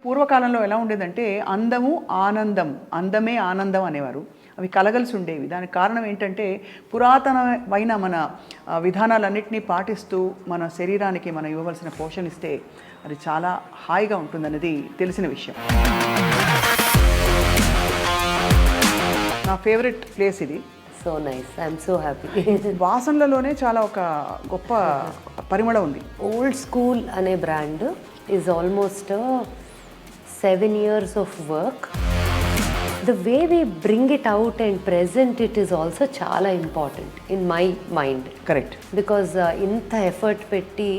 పూర్వకాలంలో ఎలా ఉండేదంటే అందము ఆనందం, అందమే ఆనందం అనేవారు. అవి కలగలిసి ఉండేవి. దానికి కారణం ఏంటంటే పురాతనమైన మన విధానాలన్నింటినీ పాటిస్తూ మన శరీరానికి మనం ఇవ్వవలసిన పోషణ ఇస్తే అది చాలా హాయిగా ఉంటుందన్నది తెలిసిన విషయం. నా ఫేవరెట్ ప్లేస్ ఇది. So nice, I'm so happy. వాసనలలోనే చాలా ఒక గొప్ప పరిమళం ఉంది. ఓల్డ్ స్కూల్ అనే brand is almost 7 years of work. The way we bring it out and present it is also చాలా important in my mind. Correct. Because ఇంత ఎఫర్ట్ పెట్టి.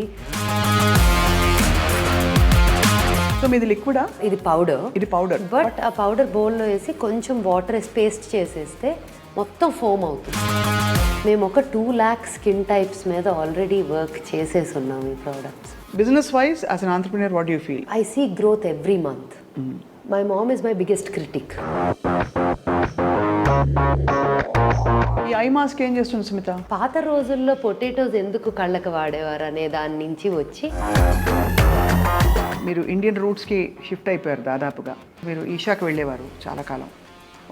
సో మీది లిక్విడా? ఇది పౌడర్. ఇది పౌడర్. బట్ ఆ పౌడర్ బౌల్లో వేసి కొంచెం వాటర్ వేసి పేస్ట్ చేసేస్తే మొత్తం ఫోమ్ అవుతుంది. మేము ఒక 2 lakh స్కిన్ టైప్స్ మీద ఆల్రెడీ వర్క్ చేసేసి ఉన్నాం ఈ products. Business wise, as an entrepreneur, what do you feel? I see growth every month. My mom is my biggest critic. ఈ ఐ మాస్క్ ఏం చేస్తుంది స్మిత? పాత రోజుల్లో పొటాటోస్ ఎందుకు కళ్ళకు వాడేవారు అనే దాని నుంచి వచ్చి మీరు ఇండియన్ రూట్స్కి షిఫ్ట్ అయిపోయారు దాదాపుగా. మీరు ఈషాకి వెళ్ళేవారు చాలా కాలం.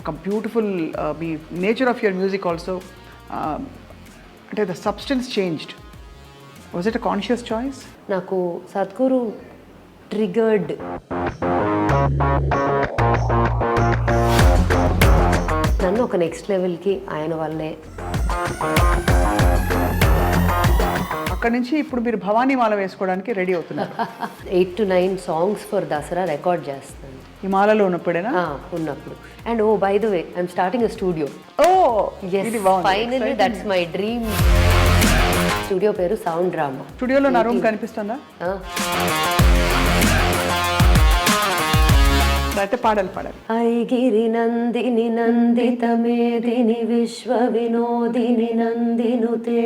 ఒక బ్యూటిఫుల్ మీ nature of your music also, అంటే the substance changed. Was it a conscious choice? నాకు సద్గురు ట్రిగర్డ్. నన్ను ఒక నెక్స్ట్ లెవెల్కి ఆయన వల్లే. అక్కడి నుంచి ఇప్పుడు మీరు భవానీ మాల వేసుకోవడానికి రెడీ అవుతున్నారు. 8 to 9 songs for Dasara record చేస్తాను. ఈ మాలలో ఉన్నప్పుడేనా? ఉన్నప్పుడు. And by the way I'm starting a studio. Finally that's my dream. Studio పేరు సౌండ్ డ్రామా. స్టూడియోలో నా రూమ్ కనిపిస్తుందా? అయితే పాడాలి. ఐగిరి నందిని నందిత మేదిని విశ్వ వినోదిని నందినుతే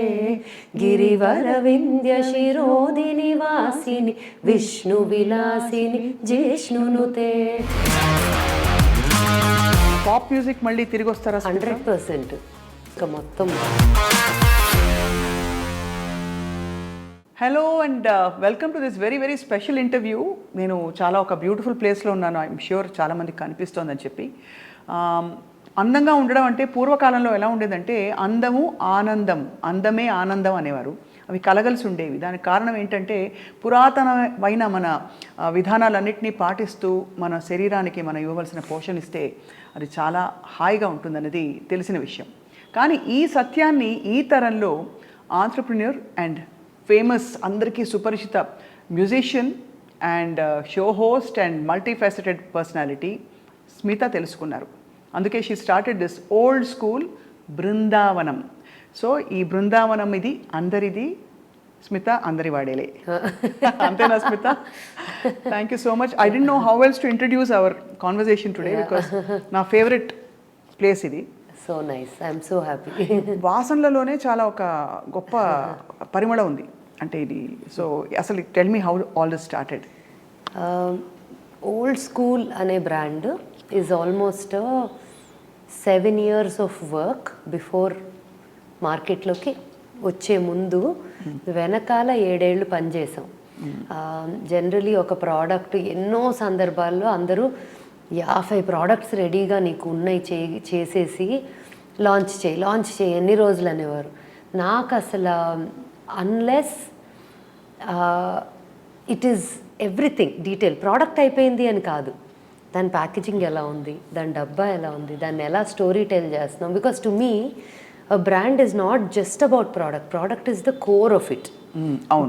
గిరివర వింధ్య శిరోదిని వాసిని విష్ణు విలాసిని జిష్ణునుతే. పాప్ మ్యూజిక్ మళ్ళీ తిరిగి వస్తారా? 100%. ఇక మొత్తం. Hello and welcome to this very very special interview. నేను చాలా ఒక బ్యూటిఫుల్ ప్లేస్లో ఉన్నాను. ఐఎమ్ ష్యూర్ చాలామందికి కనిపిస్తోందని చెప్పి. అందంగా ఉండడం అంటే పూర్వకాలంలో ఎలా ఉండేదంటే అందము ఆనందం, అందమే ఆనందం అనేవారు. అవి కలగలిసి ఉండేవి. దానికి కారణం ఏంటంటే పురాతనమైన మన విధానాలన్నింటినీ పాటిస్తూ మన శరీరానికి మనం ఇవ్వవలసిన పోషణ ఇస్తే అది చాలా హాయిగా ఉంటుందన్నది తెలిసిన విషయం. కానీ ఈ సత్యాన్ని ఈ తరంలో ఆంట్రప్రెన్యూర్ అండ్ ఫేమస్, అందరికీ సుపరిచిత musician and show host and multifaceted personality Smita తెలుసుకున్నారు. అందుకే she started this old school Brindavanam. So ఈ బృందావనం ఇది అందరిది, స్మిత అందరి వాడేలే. అంతేనా Smita? Thank you so much. I don't know how else to introduce our conversation today because నా ఫేవరెట్ ప్లేస్ ఇది. So nice, I'm so happy. వాసనలలోనే చాలా ఒక గొప్ప పరిమళం ఉంది అంటే ఇది. సో అసలు tell me how all this started. Old school అనే brand is almost 7 years of work before మార్కెట్లోకి వచ్చే ముందు వెనకాల 7 ఏళ్ళు పనిచేసాం. జనరలీ ఒక ప్రోడక్ట్ ఎన్నో సందర్భాల్లో అందరూ 50 ప్రోడక్ట్స్ రెడీగా నీకు ఉన్నాయి చేసేసి లాంచ్ చేయి ఎన్ని రోజులు అనేవారు. నాకు అసలు unless it is everything detail product అయిపోయింది అని కాదు, దాని ప్యాకేజింగ్ ఎలా ఉంది, దాని డబ్బా ఎలా ఉంది, దాన్ని ఎలా స్టోరీ టెల్ చేస్తున్నాం. Because to me a brand is not just about product is the core of it.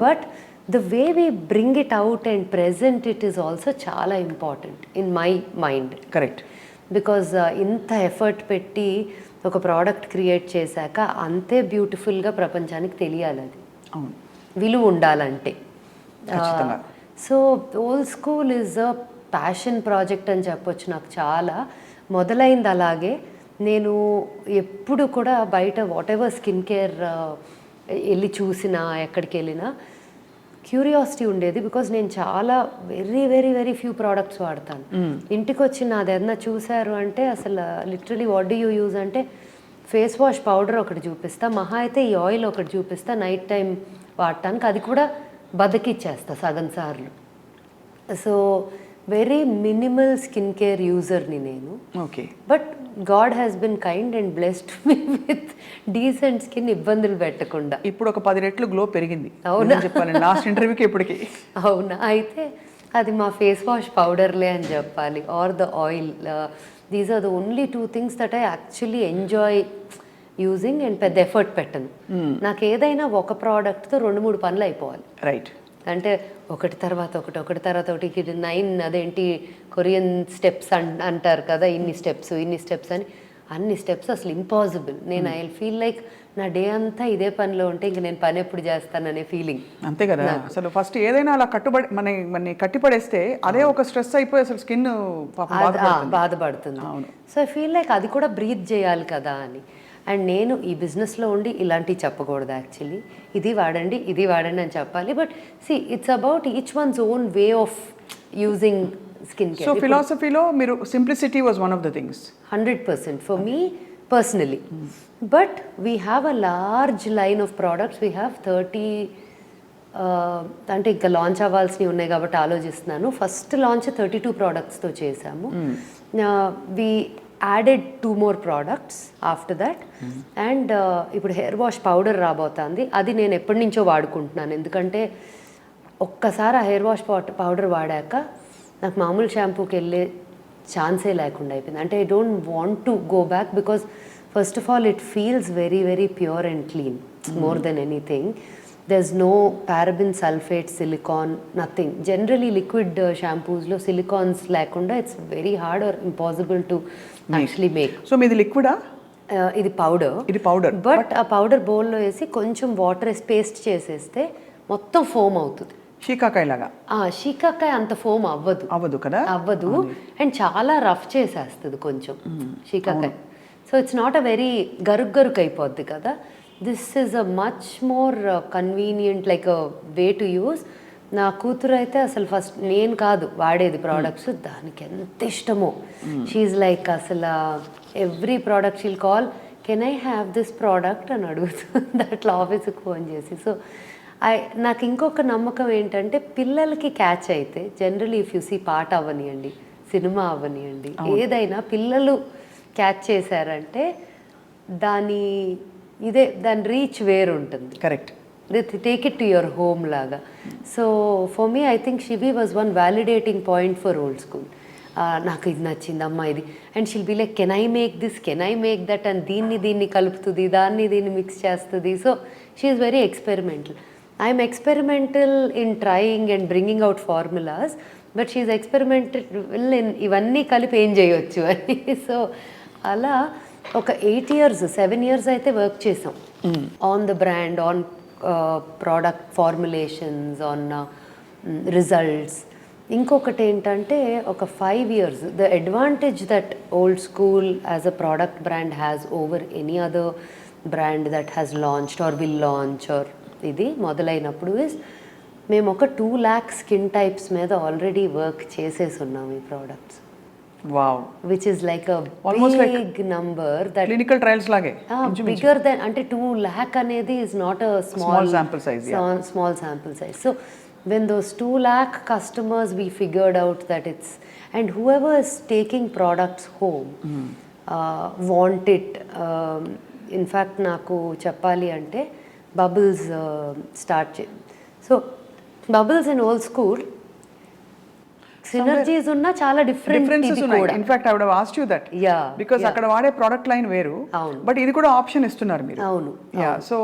But the way we bring it out and present it is also చాలా important in my mind. Correct. Because ఇంత effort పెట్టి ఒక product create చేశాక అంతే బ్యూటిఫుల్గా ప్రపంచానికి తెలియాలి. అది విలువ ఉండాలంటే. So old school is a passion project అని చెప్పొచ్చు. నాకు చాలా మొదలైంది అలాగే. నేను ఎప్పుడు కూడా బయట వాట్ ఎవర్ స్కిన్ కేర్ వెళ్ళి చూసినా, ఎక్కడికి వెళ్ళినా క్యూరియాసిటీ ఉండేది. బికాజ్ నేను చాలా very very very few products వాడతాను. ఇంటికి వచ్చి నాదేదన్నా చూశారు అంటే అసలు literally what do you use అంటే ఫేస్ వాష్ పౌడర్ ఒకటి చూపిస్తా, మహా అయితే ఈ ఆయిల్ ఒకటి చూపిస్తా నైట్ టైం వాడటానికి, అది కూడా బతికిచ్చేస్తా సగం సార్లు. So very minimal skin care యూజర్ని నేను. Okay. But God has been kind and blessed me with decent skin, ఇబ్బందులు పెట్టకుండా. ఇప్పుడు ఒక 10 రెట్లు గ్లో పెరిగింది. అవునా? చెప్పాలి లాస్ట్ ఇంటర్వ్యూకి ఇప్పటికి. అవునా? అయితే అది మా ఫేస్ వాష్ పౌడర్లే అని చెప్పాలి, or the oil. These are the only 2 things that I actually enjoy using and పెద్ద ఎఫర్ట్ పెట్టను. నాకు ఏదైనా ఒక ప్రోడక్ట్తో 2-3 పనులు అయిపోవాలి. రైట్. అంటే ఒకటి తర్వాత ఒకటి తర్వాత ఒకటి 9 అదేంటి కొరియన్ స్టెప్స్ అంటారు కదా, ఇన్ని స్టెప్స్ అని. అన్ని స్టెప్స్ అసలు ఇంపాసిబుల్. నేను ఐ ఫీల్ లైక్ నా డే అంతా ఇదే పనిలో ఉంటే ఇంక నేను పని ఎప్పుడు చేస్తాననే ఫీలింగ్. అంతే కదా. అసలు ఫస్ట్ ఏదైనా అలా మన కట్టిపడేస్తే అదే ఒక స్ట్రెస్ అయిపోయి అసలు స్కిన్ బాధపడుతుంది. సో ఐ ఫీల్ లైక్ అది కూడా బ్రీత్ చేయాలి కదా అని. అండ్ నేను ఈ బిజినెస్లో ఉండి ఇలాంటివి చెప్పకూడదు యాక్చువల్లీ. ఇది వాడండి అని చెప్పాలి. But see it's about each one's own way of using skin care. So ఫిలాసఫీలో మీరు simplicity was one of the things. 100% for me personally. But we have a large line of products. We have 30 అంటే ఇంకా launch అవ్వాల్సినవి ఉన్నాయి కాబట్టి ఆలోచిస్తున్నాను. First launch 32 ప్రోడక్ట్స్తో చేసాము. We added 2 more products after that. And ఇప్పుడు hair wash powder రాబోతుంది. అది నేను ఎప్పటి నుంచో వాడుకుంటున్నాను. ఎందుకంటే ఒక్కసారి ఆ హెయిర్ వాష్ పౌడర్ వాడాక నాకు మామూలు షాంపూకి వెళ్ళే ఛాన్సే లేకుండా అయిపోయింది. అంటే I don't want to go back because first of all it feels very very pure and clean more than anything. there's no paraben, sulfate, silicone, nothing. Generally liquid shampoos lo silicones lekunda it's very hard or impossible to actually make. So meedi liquid ah? ఇది powder. But ఆ powder బౌల్లో వేసి కొంచెం water వేసి paste చేసేస్తే మొత్తం foam అవుతుంది. షీకాకాయ లాగా. షీకాకాయ అంత ఫోమ్ అవ్వదు కదా. అవ్వదు. అండ్ చాలా రఫ్ చేసేస్తుంది కొంచెం షీకాకాయ. So it's not a very గరుక్ అయిపోద్ది కదా. This is a much more convenient like a way to use. నా కూతురు అయితే అసలు ఫస్ట్ నేను కాదు వాడేది ప్రోడక్ట్స్, దానికి ఎంత ఇష్టమో. షీఈ్ లైక్ అసలు every product she'll call can I have this product అని అడుగుతుంది అట్లా ఆఫీస్కి ఫోన్ చేసి. సో నాకు ఇంకొక నమ్మకం ఏంటంటే పిల్లలకి క్యాచ్ అయితే జనరలీ ఇఫ్ యూ సీ పాట అవ్వనియండి, సినిమా అవ్వనియండి, ఏదైనా పిల్లలు క్యాచ్ చేశారంటే దాని రీచ్ వేరు ఉంటుంది. Correct. Take it to your home లాగా. So for me I think Shivi was one validating point for old school. నాకు ఇది నచ్చింది అమ్మా ఇది. And she'll be like can I make this, can I make that అని దీన్ని కలుపుతుంది, దీన్ని మిక్స్ చేస్తుంది. So she is very experimental. I'm experimental in trying and bringing out formulas, but she is experimental in ఇవన్నీ కలిపి ఏం చేయొచ్చు అని. సో అలా ఒక 7 years అయితే వర్క్ చేసాం on the brand, on product formulations, on results. ఇంకొకటి ఏంటంటే ఒక 5 years the advantage that Old School as a product brand has over any other brand that has launched or will launch or ఇది మొదలైనప్పుడు ఇస్ మేము ఒక 2 lakh skin types మీద already work చేసేసి ఉన్నాం ఈ products. Wow. Which is like a almost big like number that clinical trials lage. Bigger than ante 2 lakh anedi is not a small sample size. Small sample size. So when those 2 lakh customers we figured out that it's, and whoever is taking products home want it. In fact naku cheppali ante bubbles start so bubbles in old school synergies ఉన్న చాలా differences ఉన్నాయి. In fact I would have asked you that because అక్కడ వాడే product line వేరు, but ఇది కూడా option ఇస్తున్నారు మీరు. అవును. సో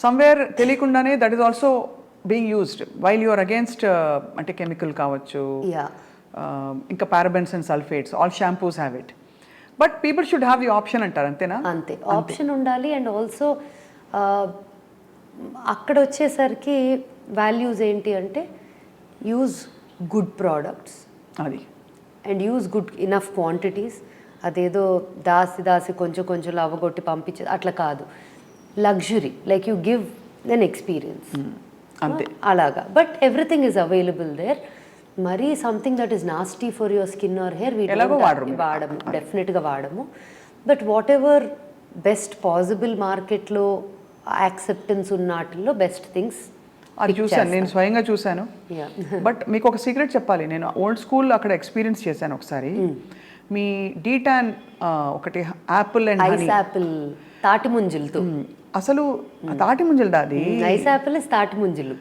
సమ్వేర్ తెలియకుండానే that is also being used while you are against అంటే కెమికల్ కావచ్చు, ఇంకా parabens and sulphates, all shampoos have it, but people should have the option అంటారు. అంతేనా? అంతే, ఆప్షన్ ఉండాలి. అండ్ ఆల్సో అక్కడ వచ్చేసరికి వాల్యూస్ ఏంటి అంటే యూజ్ గుడ్ ప్రోడక్ట్స్ అది, and use good enough quantities. అదేదో దాసి కొంచెం అవ్వగొట్టి పంపించేది అట్లా కాదు. Luxury like you give then experience అంతే అలాగా. But everything is available there. మరీ something that is nasty for your skin or hair వాడము, డెఫినెట్గా వాడము. But whatever best possible మార్కెట్లో యాక్సెప్టెన్స్ ఉన్న వాటిల్లో బెస్ట్ థింగ్స్ అది చూశాను, నేను స్వయంగా చూశాను. Yeah. బట్ మీకు ఒక సీక్రెట్ చెప్పాలి, నేను ఓల్డ్ స్కూల్ అక్కడ ఎక్స్పీరియన్స్ చేశాను ఒకసారి. మీ డీటాన్ ఒకటి యాపిల్ అండ్ ఐస్ యాపిల్ తాటి ముంజులతో. అసలు తాటి ముంజలదా అది? ఐస్ యాపిల్ తాటి ముంజులు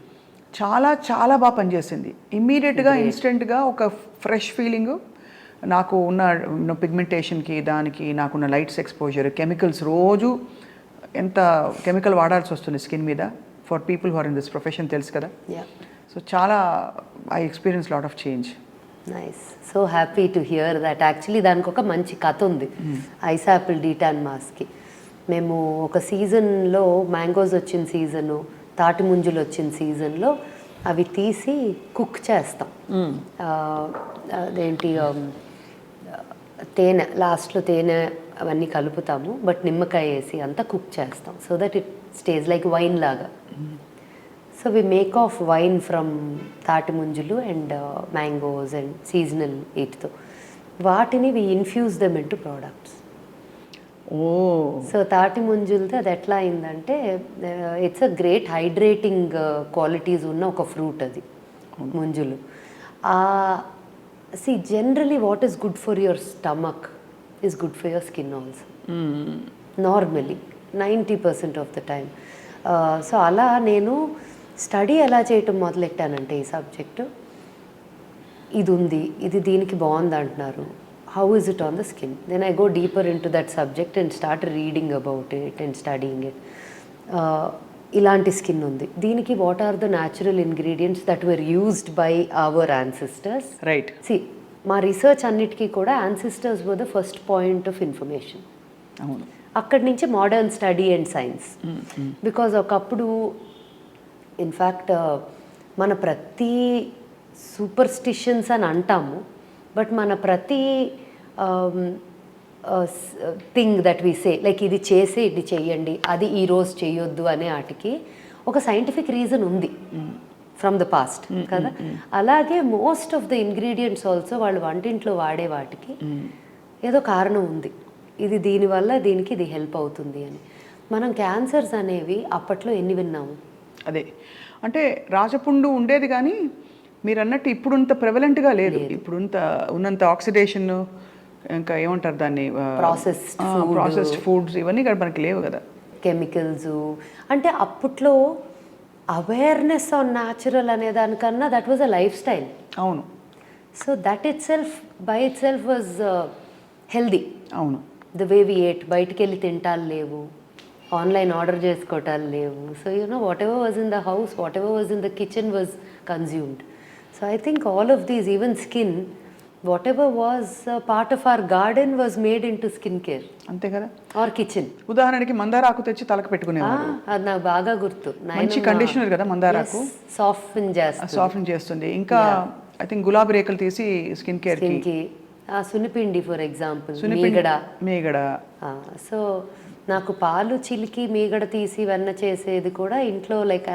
చాలా చాలా బాగా పనిచేసింది. ఇమ్మీడియట్గా ఇన్స్టెంట్గా ఒక ఫ్రెష్ ఫీలింగ్. నాకు ఉన్న పిగ్మెంటేషన్కి, దానికి నాకున్న లైట్స్ ఎక్స్పోజర్, కెమికల్స్, రోజు ఎంత కెమికల్ వాడాల్సి వస్తుంది స్కిన్ మీద for people who are in this profession, తెలుసు కదా. సో చాలా I experience lot of change. Nice, so happy to hear that. Actually దానికి ఒక మంచి కథ ఉంది ఐస్ యాపిల్ డీటాన్ మాస్క్కి. మేము ఒక సీజన్లో మ్యాంగోస్ వచ్చిన సీజను, తాటి ముంజులు వచ్చిన సీజన్లో అవి తీసి కుక్ చేస్తాం. అదేంటి తేనె, లాస్ట్లో తేనె అవన్నీ కలుపుతాము, బట్ నిమ్మకాయ వేసి అంతా కుక్ చేస్తాం so that it stage like wine లాగా. So we make of wine from తాటి ముంజులు అండ్ మ్యాంగోస్ అండ్ సీజనల్ వీటితో. వాటిని we infuse them into products. So తాటి ముంజులతో అది ఎట్లా అయిందంటే, it's a great hydrating qualities ఉన్న ఒక ఫ్రూట్ అది ముంజులు. See generally what is good for your stomach is good for your skin also, normally 90% of the time. So అలా నేను స్టడీ ఎలా చేయటం మొదలెట్టానంటే ఈ సబ్జెక్టు, ఇది ఉంది, ఇది దీనికి బాగుంది అంటున్నారు, how is it on the skin? Then I go deeper into that subject and start reading about it and studying it. ఇలాంటి స్కిన్ ఉంది, దీనికి what are the natural ingredients that were used by our ancestors. Right. సి మా research అన్నిటికీ కూడా ancestors were the first point of information. అవును. అక్కడి నుంచి modern study and science. Because ఒకప్పుడు ఇన్ఫ్యాక్ట్ మన ప్రతి సూపర్స్టిషన్స్ అని అంటాము, బట్ మన ప్రతి thing that we say, like ఇది చేసి ఇది చెయ్యండి, అది ఈరోజు చేయొద్దు అనే వాటికి ఒక సైంటిఫిక్ రీజన్ ఉంది ఫ్రమ్ ద పాస్ట్ కదా. అలాగే most of the ingredients also వాళ్ళు వంటింట్లో వాడే వాటికి ఏదో కారణం ఉంది, ఇది దీనివల్ల దీనికి ఇది హెల్ప్ అవుతుంది అని. మనం క్యాన్సర్స్ అనేవి అప్పట్లో ఎన్ని విన్నాము? అదే అంటే రాజపుండు ఉండేది కానీ మీరు అన్నట్టు ఇప్పుడుంత ప్రెవలెంట్గా లేదు. ఇప్పుడుంత ఉన్నంత ఆక్సిడేషన్, ఇంకా ఏమంటారు దాన్ని, ప్రాసెస్డ్ ఫుడ్స్, ఇవన్నీ ఇక్కడ మనకి లేవు కదా. కెమికల్స్ అంటే అప్పట్లో అవేర్నెస్ ఆన్ న్యాచురల్ అనే దానికన్నా that was a lifestyle. అవును. So that itself by itself was healthy. అవును. ద వే వి ఏట్, బయటికి వెళ్ళి తింటాలు లేవు, ఆన్లైన్ ఆర్డర్ చేసుకోవటాలు లేవు. So whatever was in the house, whatever was in the kitchen was consumed. So I think all of these, even skin, whatever was part of our garden was made into skincare. అంతే కదా. Or kitchen. ఉదాహరణకి మందార ఆకు తెచ్చి తలకు పెట్టుకునేవారు. అది నాకు బాగా గుర్తు. మంచి కండిషనర్ కదా మందార ఆకు. సాఫ్ట్ చేస్తుంది. ఇంకా ఐ థింక్ గులాబీ రేకులు తీసి స్కిన్ కేర్ కి. సునిపిండి ఫర్ ఎగ్జాంపుల్, మీగడ. సో నాకు పాలు చిలికి మీగడ తీసి వెన్న చేసేది కూడా ఇంట్లో, like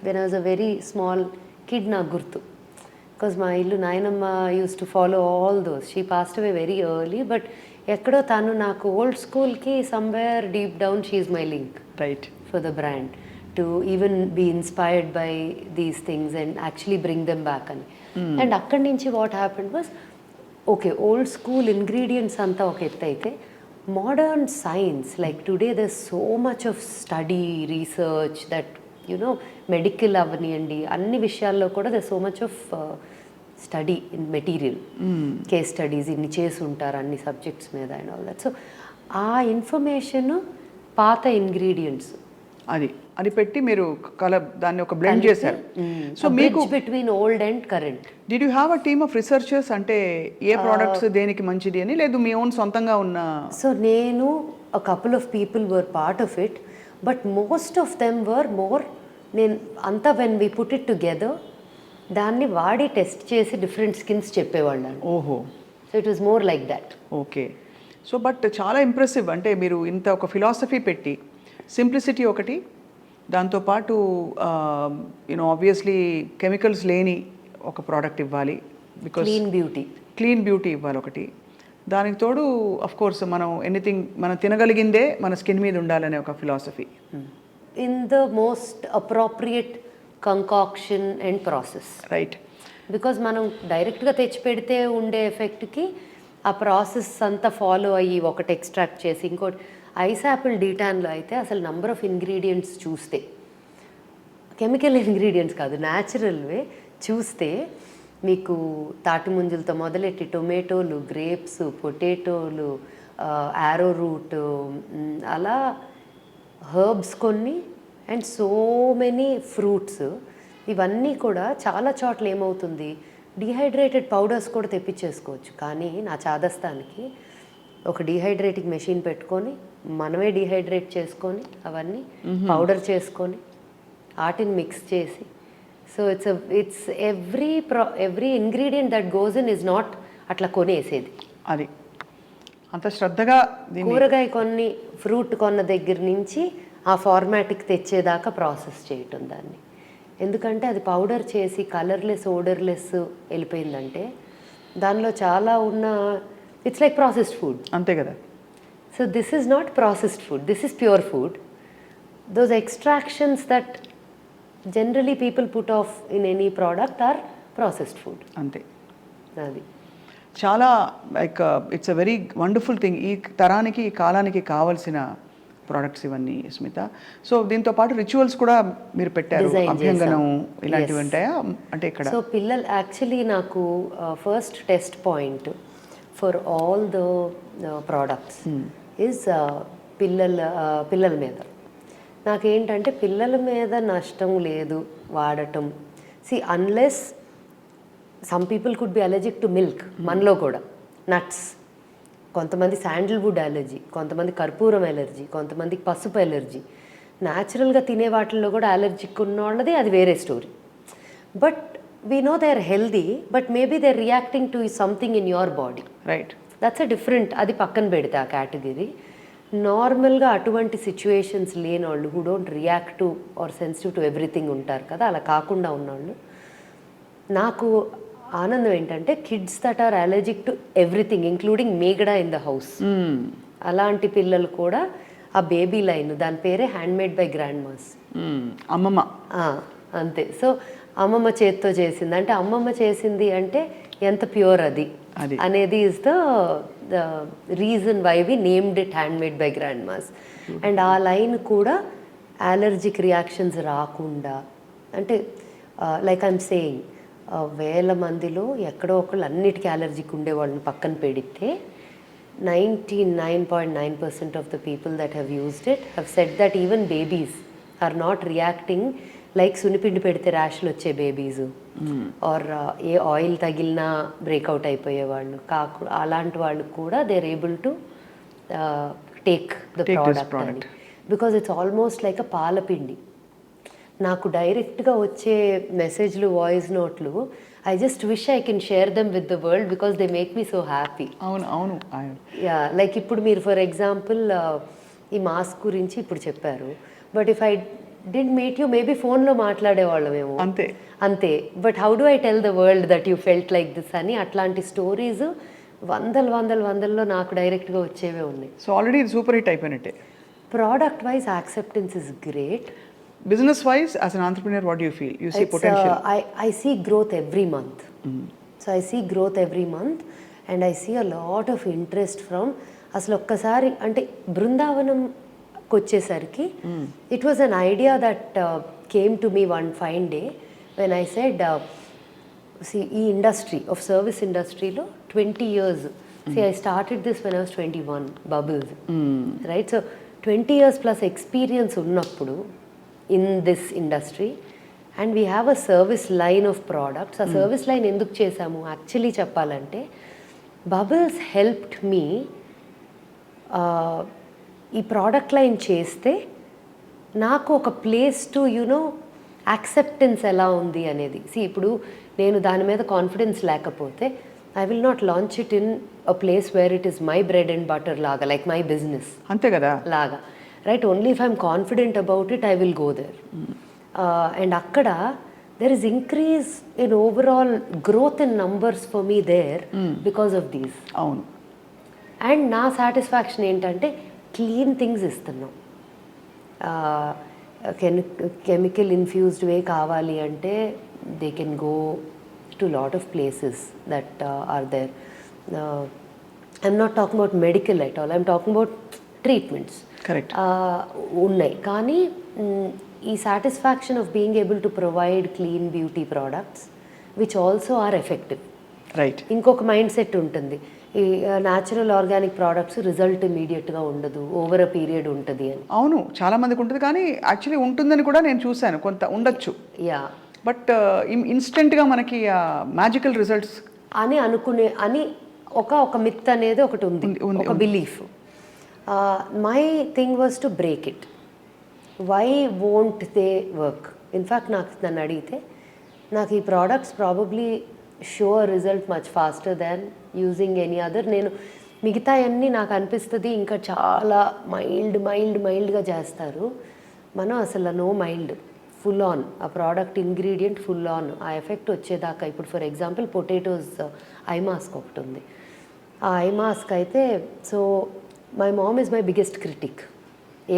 when I was a very small kid నాకు గుర్తు. బికాజ్ మా ఇల్లు నాయనమ్మ use to follow all those. She passed away very early, but ఎక్కడో తను నాకు ఓల్డ్ స్కూల్కి somewhere deep down she is my link right for the brand to even be inspired by these things and actually bring them back అని. And అక్కడి నుంచి what happened was, okay old School ingredients అంతా ఒక ఎత్తు అయితే, modern science like today there so much of study research that medical అవనియండి, అన్ని విషయాల్లో కూడా the so much of study in material, case studies ఇన్ని చేసి ఉంటారు అన్ని సబ్జెక్ట్స్ మీద అండ్ ఆల్ దట్. సో ఆ ఇన్ఫర్మేషన్ పాత ఇంగ్రీడియంట్స్ అది పెట్టి మీరు దాన్ని ఒక బ్లెండ్ చేశారు. సో మీకు between old and current. Did you have a team of researchers, అంటే ఏ ప్రోడక్ట్స్ దేనికి మంచిది అని, లేదు మీ ఓన్ సొంతంగా ఉన్న? సో నేను a couple of people were part of it, but most of them were more, నేను అంతా when we put it together దాన్ని వాడి టెస్ట్ చేసి డిఫరెంట్ స్కిన్స్ చెప్పేవాళ్ళని. ఓహో. So it was more like that. Okay. So but చాలా impressive, అంటే మీరు ఇంత ఒక ఫిలాసఫీ పెట్టి, సింప్లిసిటీ ఒకటి, దాంతోపాటు ఆబ్వియస్లీ కెమికల్స్ లేని ఒక ప్రోడక్ట్ ఇవ్వాలి, బికాస్ క్లీన్ బ్యూటీ ఇవ్వాలి ఒకటి, దానికి తోడు అఫ్ కోర్స్ మనం ఎనీథింగ్ మనం తినగలిగిందే మన స్కిన్ మీద ఉండాలనే ఒక philosophy. In the most appropriate concoction and process. Right. Because మనం డైరెక్ట్గా తెచ్చి పెడితే ఉండే ఎఫెక్ట్కి ఆ ప్రాసెస్ అంతా ఫాలో అయ్యి ఒకటి ఎక్స్ట్రాక్ట్ చేసి ఇంకోటి. ఐస్ యాపిల్ డీటాన్లో అయితే అసలు నంబర్ ఆఫ్ ఇంగ్రీడియంట్స్ చూస్తే, కెమికల్ ఇంగ్రీడియంట్స్ కాదు, న్యాచురల్వే చూస్తే మీకు తాటి ముంజలతో మొదలెట్టి టొమాటోలు, గ్రేప్స్, పొటాటోలు, యారో రూట్, అలా హర్బ్స్ కొన్ని అండ్ సో మెనీ ఫ్రూట్స్. ఇవన్నీ కూడా చాలా చోట్ల ఏమవుతుంది, డీహైడ్రేటెడ్ పౌడర్స్ కూడా తెప్పించేసుకోవచ్చు. కానీ నా చాదస్తానికి ఒక డీహైడ్రేటింగ్ మెషిన్ పెట్టుకొని మనమే డీహైడ్రేట్ చేసుకొని అవన్నీ పౌడర్ చేసుకొని వాటిని మిక్స్ చేసి, so it's every ingredient that goes in is not అట్లా కొనేసేది. అది అంత శ్రద్ధగా కూరగాయ కొన్ని ఫ్రూట్ కొన్న దగ్గర నుంచి ఆ ఫార్మాట్కి తెచ్చేదాకా ప్రాసెస్ చేయటం దాన్ని. ఎందుకంటే అది పౌడర్ చేసి కలర్లెస్, ఓడర్లెస్ వెళ్ళిపోయిందంటే దానిలో చాలా ఉన్న, ఇట్స్ లైక్ ప్రాసెస్డ్ ఫుడ్. అంతే కదా. So this is not processed food, this is pure food. Those extractions that generally people put off in any product or processed food. అంతే. అది చాలా like it's a very wonderful thing. ఈ తరానికి, ఈ కాలానికి కావాల్సిన ప్రోడక్ట్స్ ఇవన్నీ స్మిత. సో దీంతో పాటు రిచువల్స్ కూడా మీరు పెట్టారు, అభ్యంగనం ఇలాంటివి ఉంటాయా అంటే ఇక్కడ? సో పిల్లలు యాక్చువల్లీ నాకు first test point for all the products is పిల్లల మీద. నాకేంటంటే పిల్లల మీద నష్టం లేదు వాడటం. Unless some people could be allergic to milk, మనలో కూడా నట్స్, కొంతమంది శాండిల్వుడ్ అలర్జీ, కొంతమంది కర్పూరం ఎలర్జీ, కొంతమందికి పసుపు ఎలర్జీ. న్యాచురల్గా తినే వాటిల్లో కూడా అలర్జిక్ ఉన్న వాళ్ళది అది వేరే story. But we know they are healthy, but maybe they are reacting to something in your body. Right. That's a different, అది పక్కన పెడితే ఆ కేటగిరీ. నార్మల్గా అటువంటి సిచ్యువేషన్స్ లేని వాళ్ళు, who don't react to or sensitive to everything ఉంటారు కదా, అలా కాకుండా ఉన్నవాళ్ళు. నాకు ఆనందం ఏంటంటే kids that are allergic to everything including మీగడ ఇన్ ద హౌస్, అలాంటి పిల్లలు కూడా ఆ బేబీ లైన్, దాని పేరే హ్యాండ్మేడ్ బై గ్రాండ్ మాస్, అమ్మమ్మ. అంతే. సో అమ్మమ్మ చేత్తో చేసింది అంటే, అమ్మమ్మ చేసింది అంటే ఎంత ప్యూర్ అది అనేది is the reason why we named it handmade by grandmas. And ఆ లైన్ కూడా అలర్జిక్ రియాక్షన్స్ రాకుండా, అంటే లైక్ ఐఎమ్ సేయింగ్, వేల మందిలో ఎక్కడో ఒకళ్ళు అన్నిటికీ అలర్జిక్ ఉండే వాళ్ళని పక్కన పెడితే 99.9% of the people that have used it have said that even babies are not reacting like సునిపిండి పెడితే ర్యాష్లు వచ్చే బేబీస్ ఆర్ ఏ ఆయిల్ తగిలినా బ్రేక్అవుట్ అయిపోయేవాళ్ళు అలాంటి వాళ్ళు కూడా they are able to take the product because it's almost like a పాలపిండి. నాకు డైరెక్ట్గా వచ్చే మెసేజ్లు, వాయిస్ నోట్లు, I just wish I can share them with the world because they make me so happy. అవును అవును. యా, లైక్ ఇప్పుడు మీరు ఫర్ ఎగ్జాంపుల్ ఈ మాస్క్ గురించి ఇప్పుడు చెప్పారు, but if I did meet you maybe ఫోన్లో మాట్లాడేవాళ్ళమేమో, అంతే అంతే. But how do I tell the world that you felt like this అని, అట్లాంటి స్టోరీస్ వందల్లో నాకు డైరెక్ట్గా వచ్చేవే ఉన్నాయి. సో ఆల్రెడీ ఇది సూపర్ హిట్ అయిపోయినట్టే. Product wise acceptance is great. Business wise, as an entrepreneur, what do you feel? You see potential? I see growth every month. So I see growth every month and I see a lot of interest from, అసలు ఒక్కసారి అంటే బృందావనంకి వచ్చేసరికి it was an idea that came to me one fine day when I said, see, ఈ industry of service ఇండస్ట్రీలో 20 years, see I started this when I was 21, bubbles, right? So 20 years plus experience ఉన్నప్పుడు in this industry and we have a service line of products. ఆ service line ఎందుకు చేసాము actually చెప్పాలంటే, bubbles helped me ఈ product line చేస్తే నాకు ఒక place to you know acceptance ఎలా ఉంది అనేది. ఇప్పుడు నేను దాని మీద కాన్ఫిడెన్స్ లేకపోతే I will not launch it in a place where it is my bread and butter లాగా, లైక్ మై బిజినెస్, అంతే కదా లాగా, right? Only if I'm confident about it I will go there. And అక్కడ there is increase in overall growth in numbers for me there because of these. అవును. And నా satisfaction ఏంటంటే clean things ఇస్తున్నాం. Chemical infused way కావాలి అంటే they can go to lot of places that are there. I'm not talking about medical at all, I'm talking about treatments. Correct. ఉన్నాయి, కానీ ఈ satisfaction of being able to provide clean beauty products which also are effective. Right. ఇంకొక mindset ఉంటుంది, ఈ natural organic products result ఇమీడియట్గా ఉండదు, over a period ఉంటుంది అని. అవును, చాలా మందికి ఉంటుంది, కానీ యాక్చువల్లీ ఉంటుందని కూడా నేను చూశాను, కొంత ఉండొచ్చు. యా, బట్ ఇన్స్టెంట్గా మనకి మ్యాజికల్ రిజల్ట్స్ అని అని ఒక మిత్ అనేది ఒకటి ఉంది, ఒక belief. My thing was to break it. Why won't they work? In fact నన్ను అడిగితే నాకు ఈ products probably show result much faster than using any other. నేను మిగతా అన్నీ నాకు అనిపిస్తుంది ఇంకా చాలా మైల్డ్గా చేస్తారు, మనం అసలు నో మైల్డ్, ఫుల్ ఆన్ ఆ ప్రోడక్ట్ ఇంగ్రీడియంట్ ఫుల్ ఆన్ ఆ ఎఫెక్ట్ వచ్చేదాకా. ఇప్పుడు for example potatoes eye mask ఒకటి ఉంది. ఆ ఐ మాస్క్ అయితే, so my mom is my biggest critic.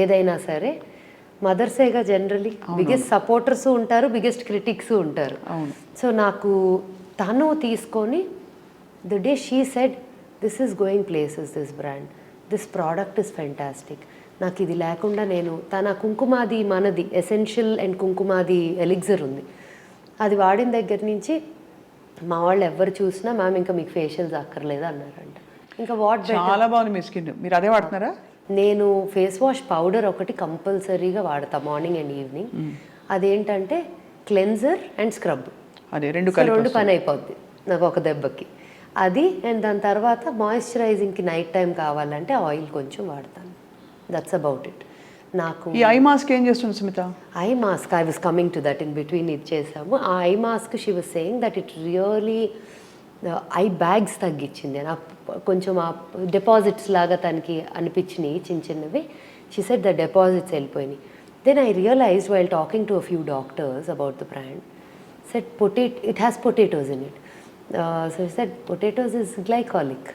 ఏదైనా సరే మదర్సేగా జనరలీ బిగ్గెస్ట్ సపోర్టర్స్ ఉంటారు, బిగ్గెస్ట్ క్రిటిక్స్ ఉంటారు. సో నాకు తను తీసుకొని the day she said this is going places, this brand, this product is fantastic. నాకు ఇది లేకుండా నేను తన కుంకుమాది మనది ఎసెన్షియల్ అండ్ కుంకుమాది ఎలిగ్జర్ ఉంది, అది వాడిన దగ్గర నుంచి మా వాళ్ళు ఎవరు చూసినా మ్యామ్ ఇంకా మీకు ఫేషియల్స్ అక్కర్లేదు అన్నారంట. ఇంకా వాట్ చాలా బాగుంది మీ స్కిన్, మీరు అదే వాడుతున్నారా? నేను ఫేస్ వాష్ పౌడర్ ఒకటి కంపల్సరీగా వాడతా మార్నింగ్ అండ్ ఈవినింగ్. అదేంటంటే క్లెన్జర్ అండ్ స్క్రబ్, అదే రెండు పని అయిపోద్ది నాకు ఒక దెబ్బకి అది. అండ్ దాని తర్వాత మాయిశ్చరైజింగ్కి నైట్ టైం కావాలంటే ఆయిల్ కొంచెం వాడతాను. That's about it. నాకు ఈ ఐ మాస్క్ ఏం చేస్తుంది Smitha? Eye mask I was coming to that, in between ఇది చేసాము. ఆ eye mask she was saying that it really eye bags తగ్గించింది. నాకు కొంచెం ఆ డిపాజిట్స్ లాగా తనకి అనిపించినాయి చిన్నవి. షీ సెడ్ ద డిపాజిట్స్ వెళ్ళిపోయినాయి. Then I realized while talking to a few doctors about the brand, said it has potatoes in it. So said potatoes is glycolic.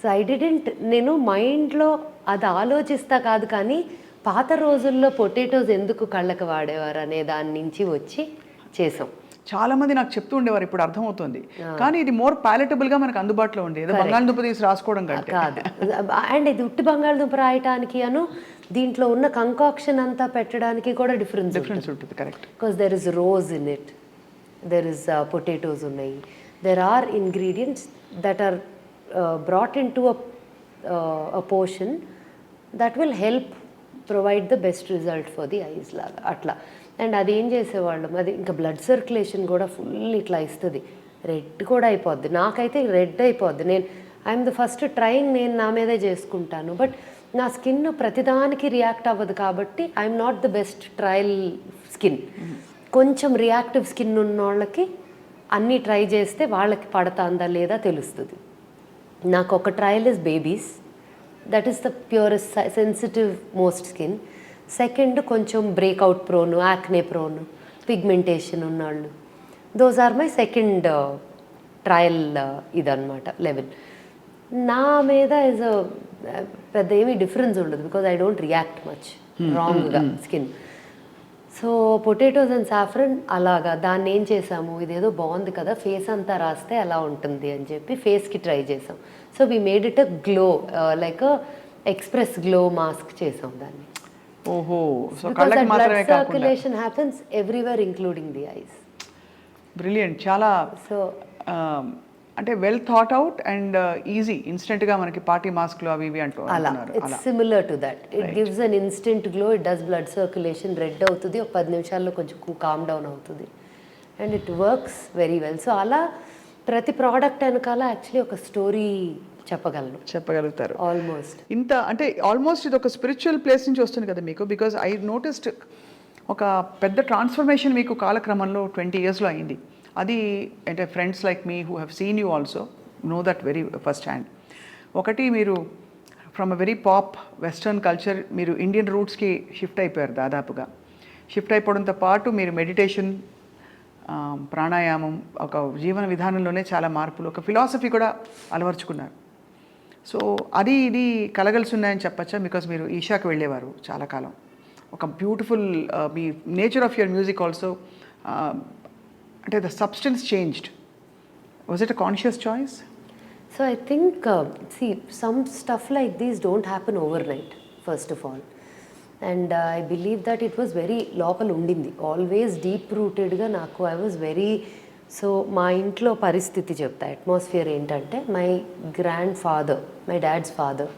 So I didn't, నేను మైండ్లో అది ఆలోచిస్తా కాదు, కానీ పాత రోజుల్లో పొటాటోస్ ఎందుకు కళ్ళకు వాడేవారు అనే దాని నుంచి వచ్చి చేసాం. చాలా మంది నాకు చెప్తూ ఉండేవారు, ఇప్పుడు అర్థమవుతుంది. కానీ ఇది మోర్ ప్యాలెటబుల్గా మనకు అందుబాటులో ఉంది, ఏదో బంగాళదుంప తీసి రాసుకోవడం కంటే కాదు. అండ్ ఇది ఉట్టి బంగాళదుంప రాయటానికి దీంట్లో ఉన్న కంకాక్షన్ అంతా పెట్టడానికి కూడా డిఫరెన్స్ ఉంటుంది. Correct. Because there is rose in it, there is potatoes ఉన్నాయి, there are ingredients that are brought in to a portion that will help provide the best result for the eyes లాగా అట్లా. And అది ఏం చేసేవాళ్ళం, అది ఇంకా blood circulation కూడా full ఇట్లా ఇస్తుంది, రెడ్ కూడా అయిపోద్ది. నాకైతే రెడ్ అయిపోద్ది. ఐఎమ్ ద ఫస్ట్ ట్రైయింగ్, నేను నా మీదే చేసుకుంటాను. బట్ నా స్కిన్ ప్రతిదానికి రియాక్ట్ అవ్వదు కాబట్టి I'm not the best trial skin. కొంచెం రియాక్టివ్ స్కిన్ ఉన్న వాళ్ళకి అన్నీ ట్రై చేస్తే వాళ్ళకి పడతాందా లేదా తెలుస్తుంది. నాకు ఒక trial is babies, that is the purest sensitive most skin. Second కొంచెం breakout prone, acne prone, pigmentation ఉన్నవాళ్ళు, those are my second trial ఇదన్నమాట లెవెల్. నా మీద ఇస్ పెద్ద ఏమీ డిఫరెన్స్ ఉండదు because I don't react much రాంగ్గా skin. So potatoes and saffron అలాగా దాన్ని ఏం చేసాము, ఇదేదో బాగుంది కదా ఫేస్ అంతా రాస్తే ఎలా ఉంటుంది అని చెప్పి ఫేస్కి ట్రై చేసాం. So we made it a glow, like express glow mask చేసాం దాన్ని. ఓహో, సో కళ్ళకి మాత్రమే కాకుండా circulation happens everywhere including the ice. Brilliant. చాలా సో అంటే well thought out and easy, ఇన్స్టెంట్గా మనకి పార్టీ మాస్క్లు అవి ఇవి అంటూ అలా it's similar to that. It gives an instant glow, it does blood circulation, red అవుతుంది, ఒక 10 నిమిషాల్లో కొంచెం కామ్ డౌన్ అవుతుంది and it works very well. So అలా ప్రతి ప్రోడక్ట్ వెనకాల యాక్చువల్లీ ఒక స్టోరీ చెప్పగలుగుతారు ఆల్మోస్ట్. ఇంత అంటే ఆల్మోస్ట్ ఇది ఒక స్పిరిచువల్ ప్లేస్ నుంచి వస్తుంది కదా మీకు, బికాజ్ ఐ నోటిస్డ్ ఒక పెద్ద ట్రాన్స్ఫర్మేషన్ మీకు కాలక్రమంలో 20 yearsలో అయింది. అది అంటే friends like me who have seen you also know that very first hand. ఒకటి మీరు from a very pop western culture మీరు ఇండియన్ రూట్స్కి షిఫ్ట్ అయిపోయారు దాదాపుగా. షిఫ్ట్ అయిపోవడంతో పాటు మీరు మెడిటేషన్, ప్రాణాయామం, ఒక జీవన విధానంలోనే చాలా మార్పులు, ఒక ఫిలాసఫీ కూడా అలవర్చుకున్నారు. సో అది ఇది కలగలిసి ఉన్నాయని చెప్పచ్చా? బికాజ్ మీరు ఈషాకి వెళ్ళేవారు చాలా కాలం, ఒక బ్యూటిఫుల్ మీ nature of your music also అంటే the substance changed. Was it a conscious choice? So I think, see, some stuff like these don't happen overnight, first of all. And I believe that it was very లోపల ఉండింది, always deep రూటెడ్గా నాకు. I was very, so మా ఇంట్లో పరిస్థితి చెప్తా, atmosphere ఏంటంటే, my grandfather, my dad's father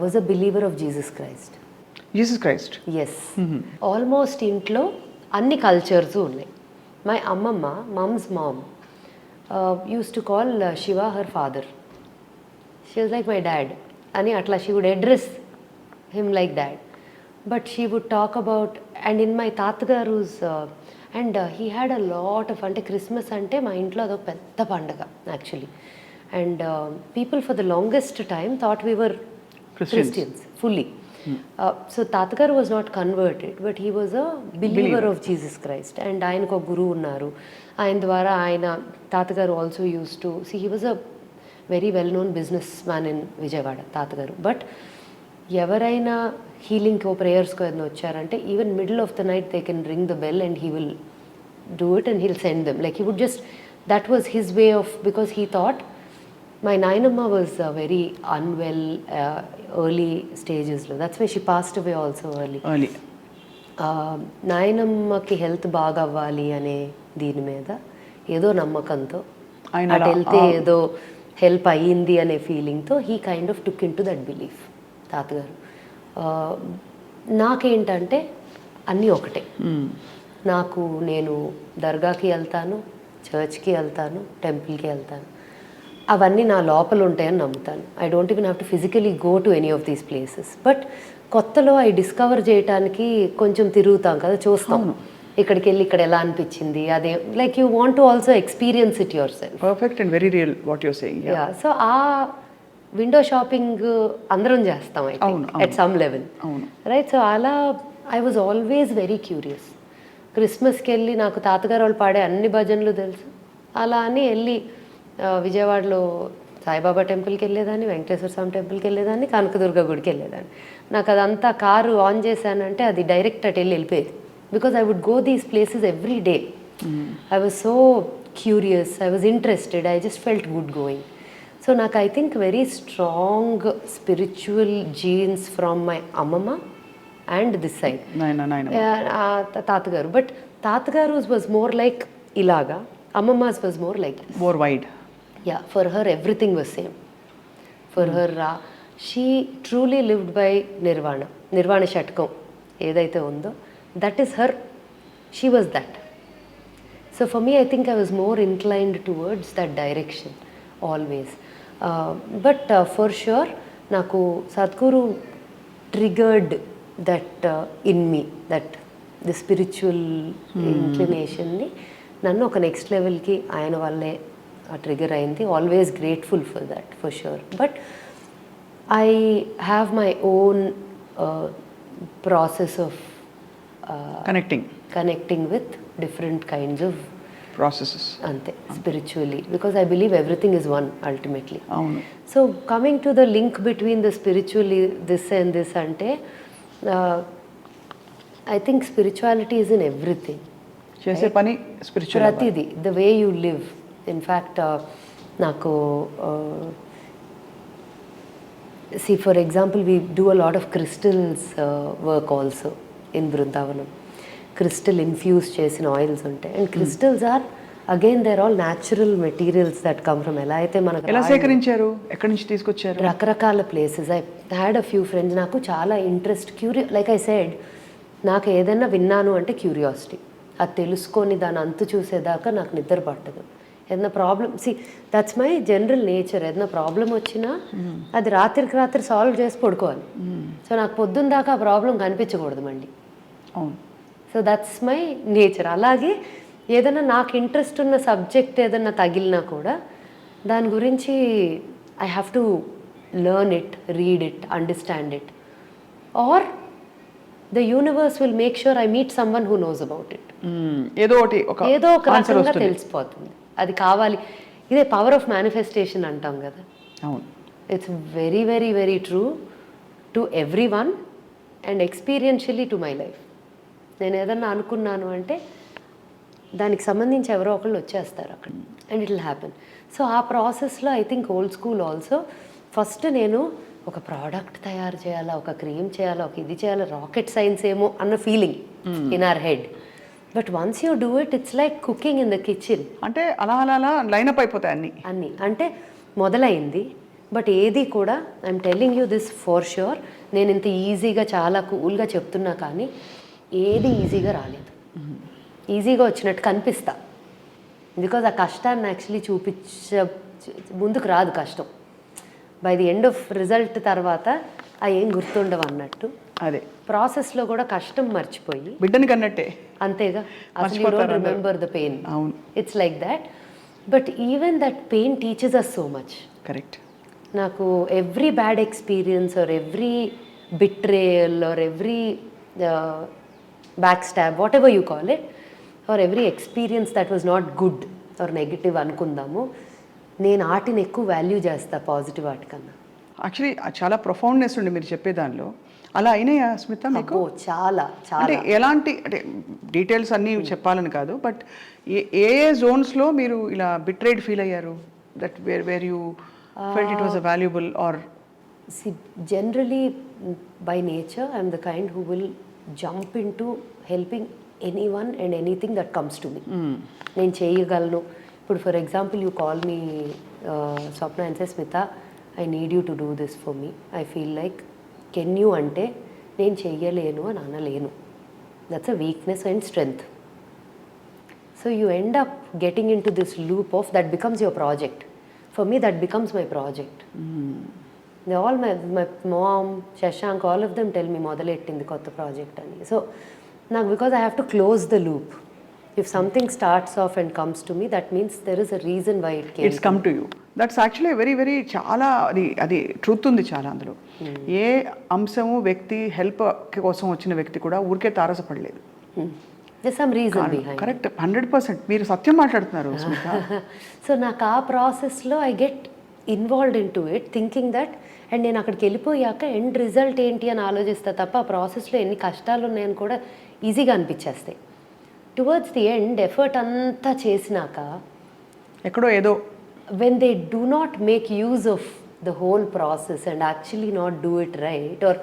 was a believer of Jesus Christ. Jesus Christ, yes. Almost ఇంట్లో అన్ని కల్చర్స్ ఉన్నాయి. మై అమ్మమ్మ, mom's mom, used to call Shiva her father. She was like my dad. Ani atla she would address him like that. But she would talk about, and in my tatagaru's, and he had a lot of, ante Christmas ante ma intlo ado pedda pandaga actually. And people for the longest time thought we were Christians fully. So Tatagaru was not converted, but he was a believer of Jesus Christ. And ఆయనకు ఒక గురువు ఉన్నారు. ఆయన ద్వారా ఆయన తాతగారు also use to see, he was a very well known businessman in Vijayawada, తాతగారు. But ఎవరైనా హీలింగ్కో ప్రేయర్స్కో ఏదైనా వచ్చారంటే, even middle of the night they can ring the bell and he will do it and heal send them. Like he would just, that was his way of, because he thought my nainamma was very unwell early stages lo. That's why she passed away also early. నాయనమ్మకి health బాగా అవ్వాలి అనే దీని మీద ఏదో నమ్మకంతో, అటు వెళ్తే ఏదో హెల్ప్ అయ్యింది అనే ఫీలింగ్తో he kind of took in to that belief తాతగారు. నాకేంటంటే అన్నీ ఒకటే. నాకు, నేను దర్గాకి వెళ్తాను, చర్చ్కి వెళ్తాను, టెంపుల్కి వెళ్తాను. అవన్నీ నా లోపల ఉంటాయని నమ్ముతాను. I don't even have to physically go to any of these places. But కొత్తలో అవి డిస్కవర్ చేయడానికి కొంచెం తిరుగుతాం కదా, చూస్తాం ఇక్కడికి వెళ్ళి ఇక్కడ ఎలా అనిపించింది, అదే like you want to also experience it yourself. Perfect and very real what you're saying. Yeah, so ఆ విండో షాపింగ్ అందరం చేస్తాం at some level, right? So అలా I was always very curious. క్రిస్మస్కి వెళ్ళి నాకు తాతగారు వాళ్ళు పాడే అన్ని భజనలు తెలుసు. అలా అని వెళ్ళి విజయవాడలో సాయిబాబా టెంపుల్కి వెళ్ళేదాన్ని, వెంకటేశ్వర స్వామి టెంపుల్కి వెళ్ళేదాన్ని, కనకదుర్గ గుడికి వెళ్ళేదాన్ని. నాకు అదంతా కారు ఆన్ చేశానంటే అది డైరెక్ట్ అటు వెళ్ళిపోయేది. Because I would go these places every day. I was so curious, I was interested, I just felt good going. So నాకు I think very strong spiritual genes from my అమ్మమ్మ and this side తాతగారు. But తాతగారు was more like ఇలాగా, అమ్మమ్మస్ was more like more wide. Yeah, for her everything was same. For her, she truly lived by nirvana. Nirvana shatkam edaithe undo, that is her. She was that. So for me, I think I was more inclined towards that direction always. But for sure, naku Sadhguru triggered that in me, that the spiritual inclination ni nannu oka next level ki ayana valle ఆ trigger అయింది. Always grateful for that, for sure. But I have my own process of connecting with different kinds of processes అంతే, spiritually, because I believe everything is one ultimately. So coming to the link between the spiritually this and this అంటే, I think spirituality is in everything. చేసే పని spiritual, ప్రతిదీ, the way you live. In fact నాకు see, for example, we do a lot of crystals work also in Vrindavanam. Crystal infused చేసిన oils ఉంటాయి. And crystals are again there all natural materials that come from. ఎలా అయితే మనకు ఎలా సేకరించారు, ఎక్కడి నుంచి తీసుకొచ్చారు? రకరకాల places. I had a few friends. నాకు చాలా ఇంట్రెస్ట్, లైక్ ఐ సెడ్, నాకు ఏదైనా విన్నాను అంటే క్యూరియాసిటీ. అది తెలుసుకొని దాని అంతు చూసేదాకా నాకు నిద్ర పట్టదు. ఏదైనా problem, that's my general nature. ఏదైనా ప్రాబ్లం వచ్చినా అది రాత్రికి రాత్రి సాల్వ్ చేసి పడుకోవాలి. సో నాకు పొద్దున్న దాకా ఆ ప్రాబ్లం కనిపించకూడదు మళ్ళీ. So that's my nature. అలాగే ఏదైనా నాకు ఇంట్రెస్ట్ ఉన్న సబ్జెక్ట్ ఏదైనా తగిలినా కూడా దాని గురించి I have to learn it, read it, understand it, or the universe will make sure I meet someone who knows about it. ఏదో ఒక రకంగా తెలిసిపోతుంది అది కావాలి. ఇదే పవర్ ఆఫ్ మేనిఫెస్టేషన్ అంటాం కదా. అవును, it's very very very true to everyone, and experientially to my life. నేను ఏదన్నా అనుకున్నాను అంటే దానికి సంబంధించి ఎవరో ఒకళ్ళు వచ్చేస్తారు అక్కడ, and it will happen. So ఆ ప్రాసెస్లో I think old school also first నేను ఒక ప్రోడక్ట్ తయారు చేయాలా, ఒక క్రీమ్ చేయాలా, ఒక ఇది చేయాలా, రాకెట్ సైన్స్ ఏమో అన్న feeling in our head. But once you do it, it's like cooking in the kitchen. అంటే అలా అలా అలా లైనప్ అయిపోతాయి అన్నీ అంటే మొదలైంది. బట్ ఏది కూడా I'm telling you this for sure, నేను ఇంత ఈజీగా చాలా కూల్గా చెప్తున్నా కానీ ఏది ఈజీగా రాలేదు. ఈజీగా వచ్చినట్టు కనిపిస్తా, బికాజ్ ఆ కష్టాన్ని యాక్చువల్లీ ముందుకు రాదు కష్టం. By the end of result తర్వాత ఆ ఏం గుర్తుండవు అన్నట్టు. అదే ప్రాసెస్లో కూడా కష్టం మర్చిపోయి బిడ్డని కన్నట్టే, అంతేగా, అసలు you don't remember the pain. అవును, it's like that. But even that pain teaches us so much. Correct. నాకు every bad experience or every betrayal or every back stab, whatever you call it, or every experience that was not good or negative అనుకుందాము, నేను ఆటిని ఎక్కువ value చేస్తా positive వాటికన్నా. Actually చాలా ప్రొఫౌండ్నెస్ ఉండి మీరు చెప్పే దానిలో. అలా అయినాయా స్మిత మీకు? చాలా చాలా. అంటే ఎలాంటి, అంటే డీటెయిల్స్ అన్నీ చెప్పాలని కాదు, బట్ ఏ ఏ జోన్స్లో మీరు ఇలా బిట్రేడ్ ఫీల్ అయ్యారు, that where you felt it was a valuable or? Generally by nature I'm the kind who will jump in to helping anyone and anything that comes to me. నేను చేయగలను. ఇప్పుడు for example you call me Swapna and say Smitha, I need you to do this for me, I feel like can you అంటే నేను చెయ్యలేను అని అనలేను. That's a weakness and strength. So you end up getting in to this loop of that becomes your project. For me that becomes my project. All my mom, Shashank, all of them tell me మొదలెట్టింది కొత్త project అని. So నాకు, because I have to close the loop. If something starts off and comes to me, that means there is a reason why it's come to you. That's actually a very చాలా అది truth ఉంది చాలా అందులో. ఏ అంశము వ్యక్తి help కోసం వచ్చిన వ్యక్తి కూడా ఊరికే తారసపడలేదు. There's some reason behind. Correct, 100% మీరు సత్యం మాట్లాడుతున్నారు స్మిత. సో నాకు ఆ ప్రాసెస్లో I get involved in to it thinking that, and నేను అక్కడికి వెళ్ళిపోయాక ఎండ్ రిజల్ట్ ఏంటి అని ఆలోచిస్తా తప్ప ఆ ప్రాసెస్లో ఎన్ని కష్టాలు ఉన్నాయని కూడా ఈజీగా అనిపించేస్తాయి. టువర్డ్స్ ది ఎండ్ ఎఫర్ట్ అంతా చేసినాక ఎక్కడో ఏదో, when they do not make use of the whole process and actually not do it right, or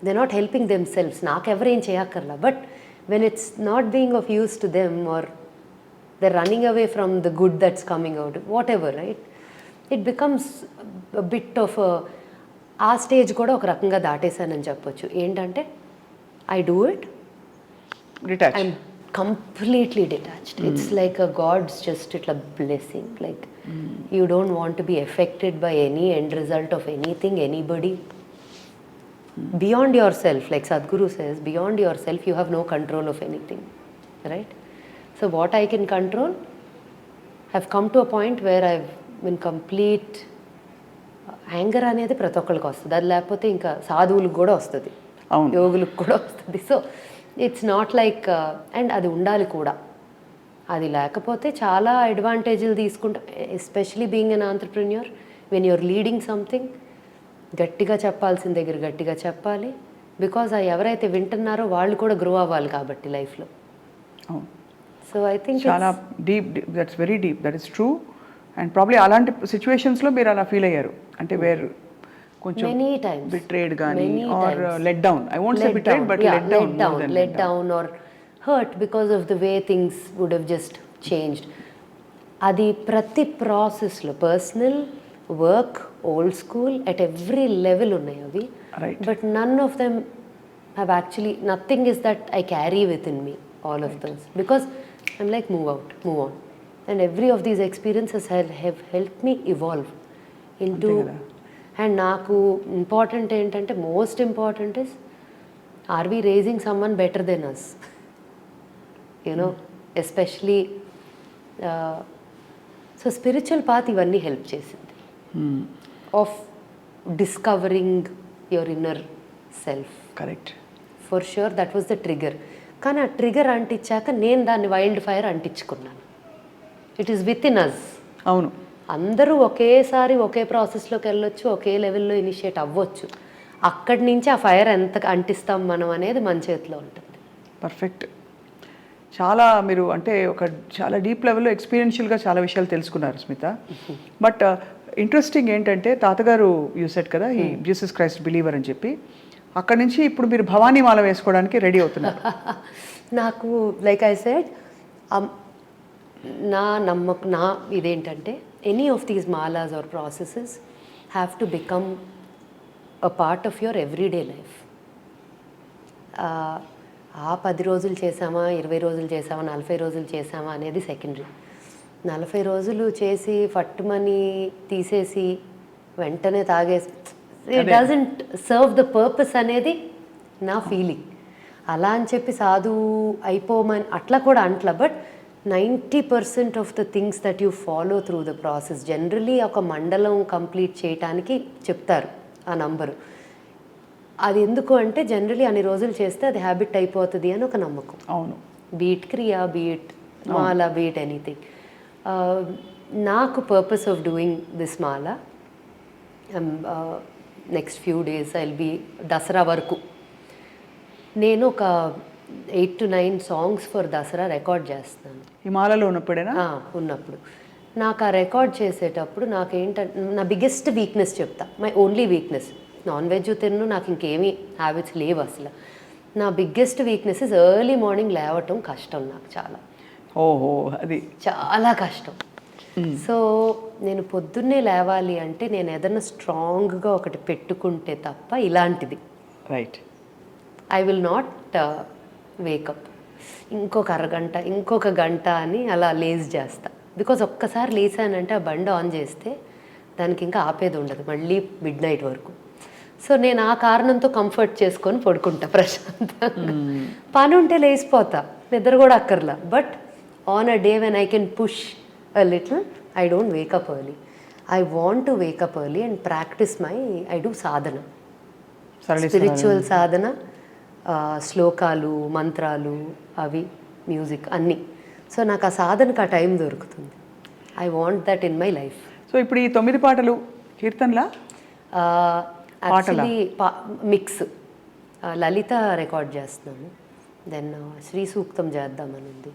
they not helping themselves, నాకెవరేం చేయక్కర్లా, but when it's not being of use to them or they running away from the good that's coming out, whatever, right, it becomes bit of ఆ stage కూడా ఒక రకంగా దాటేశానని చెప్పొచ్చు. ఏంటంటే I do it, I'm completely detached. It's like a God's just a blessing. Like you don't want to be affected by any end result of anything, anybody. Beyond yourself, like Sadhguru says, beyond yourself you have no control of anything, right? So what I can control, I've come to a point where I've been complete anger అనేది ప్రతి ఒక్కరికి వస్తుంది. అది లేకపోతే ఇంకా సాధువులకు కూడా వస్తుంది, యోగులకు కూడా వస్తుంది. So it's not like, and అది ఉండాలి కూడా. అది లేకపోతే చాలా అడ్వాంటేజ్లు తీసుకుంటా, especially being an entrepreneur, when you're leading something, గట్టిగా చెప్పాల్సిన దగ్గర గట్టిగా చెప్పాలి. బికాజ్ ఎవరైతే వింటున్నారో వాళ్ళు కూడా గ్రో అవ్వాలి కాబట్టి లైఫ్లో. సో ఐ థింక్ చాలా deep, that's very deep, that is true. And probably అలాంటి సిచ్యువేషన్స్లో మీరు అలా ఫీల్ అయ్యారు అంటే వేరు కొంచెం betrayed గాని or let down, I won't say betrayed but let down or hurt because of the way things would have just changed. అది ప్రతి ప్రాసెస్లో personal, work, old school, at every level ఉన్నాయి అవి. But none of them have actually, nothing is that I carry within me, all of them, because I'm like move out, move on, and every of these experiences have help me evolve into. And నాకు important ఏంటంటే, most important is, are we raising someone better than us, you know, especially. So spiritual path ఇవన్నీ help చేసింది, of discovering your inner self. Correct, for sure that was the trigger. కానీ ఆ trigger అంటించాక నేను దాన్ని wildfire అంటించుకున్నాను. It is within us. అవును, అందరూ ఒకేసారి ఒకే ప్రాసెస్లోకి వెళ్ళొచ్చు, ఒకే లెవెల్లో ఇనిషియేట్ అవ్వచ్చు. అక్కడి నుంచి ఆ ఫైర్ ఎంత అంటిస్తాం మనం అనేది మన చేతిలో ఉంటుంది. పర్ఫెక్ట్. చాలా మీరు అంటే ఒక చాలా డీప్ లెవెల్లో ఎక్స్పీరియన్షియల్గా చాలా విషయాలు తెలుసుకున్నారు స్మిత. బట్ ఇంట్రెస్టింగ్ ఏంటంటే తాతగారు యూసెట్ కదా ఈ జీసస్ క్రైస్ట్ బిలీవర్ అని చెప్పి, అక్కడి నుంచి ఇప్పుడు మీరు భవానీ మాల వేసుకోవడానికి రెడీ అవుతున్నారు. నాకు లైక్ ఐ సెడ్ నా ఇదేంటంటే any of these malas or processes have to become a part of your everyday life. ఆ 10 రోజులు చేసామా, 20 రోజులు చేసామా, 40 రోజులు చేసామా అనేది సెకండరీ. 40 రోజులు చేసి ఫట్టుమని తీసేసి వెంటనే తాగేసి it doesn't serve the purpose అనేది నా ఫీలింగ్. అలా అని చెప్పి సాధువు అయిపోమని అట్లా కూడా అంట్లా. But 90% of the things that you follow through the process, generally ఒక మండలం కంప్లీట్ చేయటానికి చెప్తారు ఆ నంబరు. అది ఎందుకు అంటే జనరలీ అన్ని రోజులు చేస్తే అది హ్యాబిట్ అయిపోతుంది అని ఒక నమ్మకం. అవును. Beat kriya, beat mala, beat anything. నాకు purpose of doing this mala next few days I will be Dasara వరకు నేను ఒక 8 to 9 songs for Dasara record చేస్తున్నాను. హిమాలయలో ఉన్నప్పుడేనా? ఉన్నప్పుడు నాకు ఆ రికార్డ్ చేసేటప్పుడు నాకేంటంటే నా బిగ్గెస్ట్ వీక్నెస్ చెప్తా, my only weakness. Non veg తిన్ను, నాకు ఇంకేమీ హ్యాబిట్స్ లేవు అసలు. నా biggest weakness is early morning లేవటం కష్టం నాకు చాలా. ఓహో, అది చాలా కష్టం. సో నేను పొద్దున్నే లేవాలి అంటే నేను ఏదైనా స్ట్రాంగ్గా ఒకటి పెట్టుకుంటే తప్ప ఇలాంటిది right I will not wake up. ఇంకొక అరగంట, ఇంకొక గంట అని అలా లేజ్ చేస్తా. బికాజ్ ఒక్కసారి లేసానంటే ఆ బండి ఆన్ చేస్తే దానికి ఇంకా ఆపేది ఉండదు మళ్ళీ మిడ్ నైట్ వరకు. సో నేను ఆ కారణంతో కంఫర్ట్ చేసుకొని పడుకుంటా ప్రశాంతంగా. పని ఉంటే లేచిపోతా, నిద్ర కూడా అక్కర్లా. But on a day when I can push a little, I don't wake up early. I want to wake up early and practice I do sadhana, spiritual sadhana, శ్లోకాలు, మంత్రాలు, అవి మ్యూజిక్ అన్నీ. సో నాకు ఆ సాధనకు ఆ టైం దొరుకుతుంది. I want that in my life. So ఇప్పుడు ఈ 9 పాటలు కీర్తనలా? Actually mix. లలిత రికార్డ్ చేస్తున్నాను, దెన్ శ్రీ సూక్తం చేద్దామని ఉంది,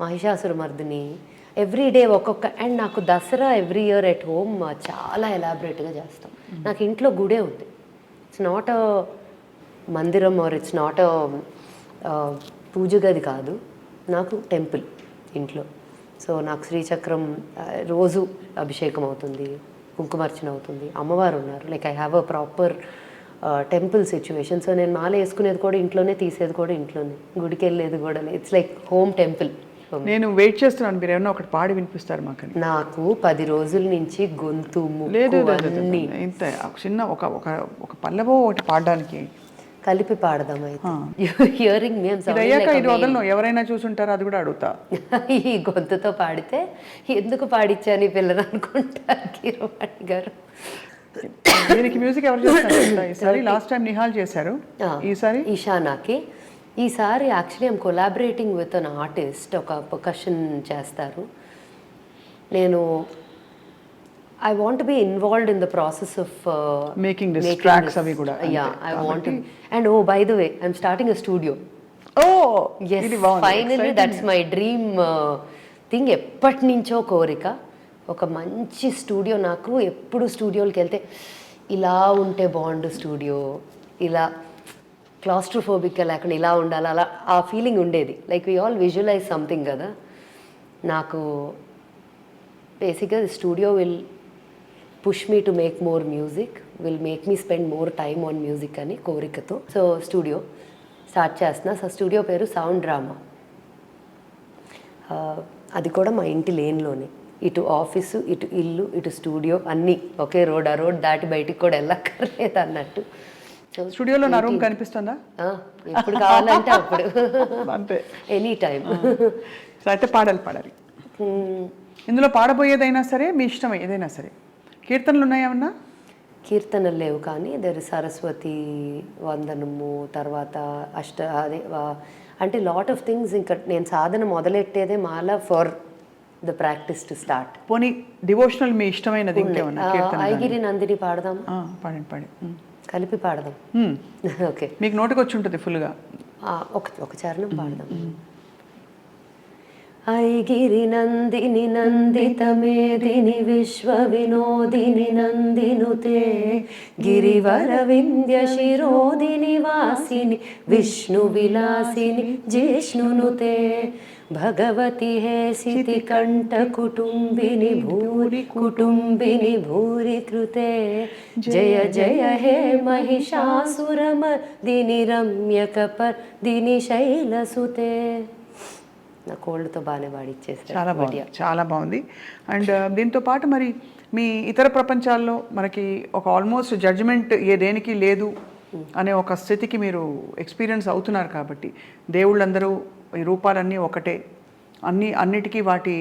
మహిషాసుర మర్దిని, ఎవ్రీ డే ఒక్కొక్క. అండ్ నాకు Dasara every year at home చాలా ఎలాబరేట్గా చేస్తాం. నాకు ఇంట్లో గుడే ఉంది. ఇట్స్ నాట్ అ మందిరం ఆర్ ఇట్స్ నాట్ అ పూజ గది కాదు, నాకు టెంపుల్ ఇంట్లో. సో నాకు శ్రీచక్రం రోజు అభిషేకం అవుతుంది, కుంకుమార్చన అవుతుంది, అమ్మవారు ఉన్నారు. Like I have a proper temple situation. So నేను మాల వేసుకునేది కూడా ఇంట్లోనే, తీసేది కూడా ఇంట్లోనే, గుడికి వెళ్ళేది కూడా. It's like home temple. నేను వెయిట్ చేస్తున్నాను, మీరు ఏమన్నా ఒకటి పాడి వినిపిస్తారు మాకు. నాకు 10 రోజుల నుంచి గొంతు లేదు, ఇంత చిన్న ఒక పల్లవో ఒకటి పాడడానికి కలిపి పాడదాం అయితే. హియరింగ్ మీ అయ్యాక 5 రోజుల్లో ఎవరైనా చూసుంటారో అది కూడా అడుగుతా. ఈ గొంతుతో పాడితే ఎందుకు పాడిచ్చాను ఈ పిల్లలు అనుకుంటారు కీరవాణి గారు. దీనికి మ్యూజిక్ ఎవరు చేస్తారు ఈసారి? లాస్ట్ టైం నిహాల్ చేశారు, ఈసారి ఈశానాకి. ఈసారి actually I'm collaborating with an artist, ఒక పర్కషన్ చేస్తారు. నేను I want to be involved in the process of making this tracks avi kuda. Yeah, I want to. And oh, by the way, I'm starting a studio. Oh, yes, finally that's my dream thing. ఎప్పటి నుంచో కోరిక, ఒక మంచి studio. నాకు ఎప్పుడు స్టూడియోకి వెళ్తే ఇలా ఉంటే బాగుండు స్టూడియో, ఇలా క్లాస్ట్రోఫోబిక్గా లేకుండా ఇలా ఉండాలి, అలా ఆ ఫీలింగ్ ఉండేది. Like we all visualize something కదా. నాకు బేసిక్గా studio will push me to make more music, will make me spend more time on music అని కోరికతో సో స్టూడియో స్టార్ట్ చేస్తున్నా. సో స్టూడియో పేరు సౌండ్ డ్రామా. అది కూడా మా ఇంటి లేన్లోనే, ఇటు ఆఫీసు, ఇటు ఇల్లు, ఇటు స్టూడియో అన్నీ ఒకే రోడ్. ఆ రోడ్ దాటి బయటికి కూడా వెళ్ళక్కర్లేదు అన్నట్టు. స్టూడియోలో నా రూమ్ కనిపిస్తుందా? ఎప్పుడు కావాలంటే అప్పుడు, అంతే, ఎనీ టైం. అయితే పాడాలి. ఇందులో పాడబోయేదైనా సరే, మీ ఇష్టం ఏదైనా సరే. కీర్తనలు ఉన్నాయేమన్నా? కీర్తనలు లేవు, కానీ దగ్గర సరస్వతి వందనము, తర్వాత అదే అంటే లాట్ ఆఫ్ థింగ్స్. ఇంకా నేను సాధన మొదలెట్టేదే మాల for the practice to start. పోనీ డివోషనల్ మీ ఇష్టమైనది ఇంకేమన్నా? ఐగిరి నందిని పాడదాం. పాడండి. కలిపి పాడదాం. ఓకే, మీకు నోటికి వచ్చి ఉంటుంది ఫుల్గా. ఒక చరణం పాడదాం. ఐగిరి నందిని నందిత మేదిని విశ్వ వినోదిని నందినుతే గిరివర వింధ్య శిరోదిని వాసిని విష్ణు విలాసిని జిష్ణునుతే భగవతి హే సితి కంఠ కుటుంబిని భూరి కృతే జయ జయ హే మహిషాసురమర్దిని రమ్యకపర్దిని శైలసుతే. నా కోల్డ్తో బాగానే పాడిచ్చేసారు. చాలా బాగుంది. అండ్ దీంతో పాటు మరి మీ ఇతర ప్రపంచాల్లో మనకి ఒక ఆల్మోస్ట్ జడ్జిమెంట్ దేనికి లేదు అనే ఒక స్థితికి మీరు ఎక్స్పీరియన్స్ అవుతున్నారు కాబట్టి, దేవుళ్ళందరూ ఈ రూపాలన్నీ ఒకటే, అన్నిటికీ వాటి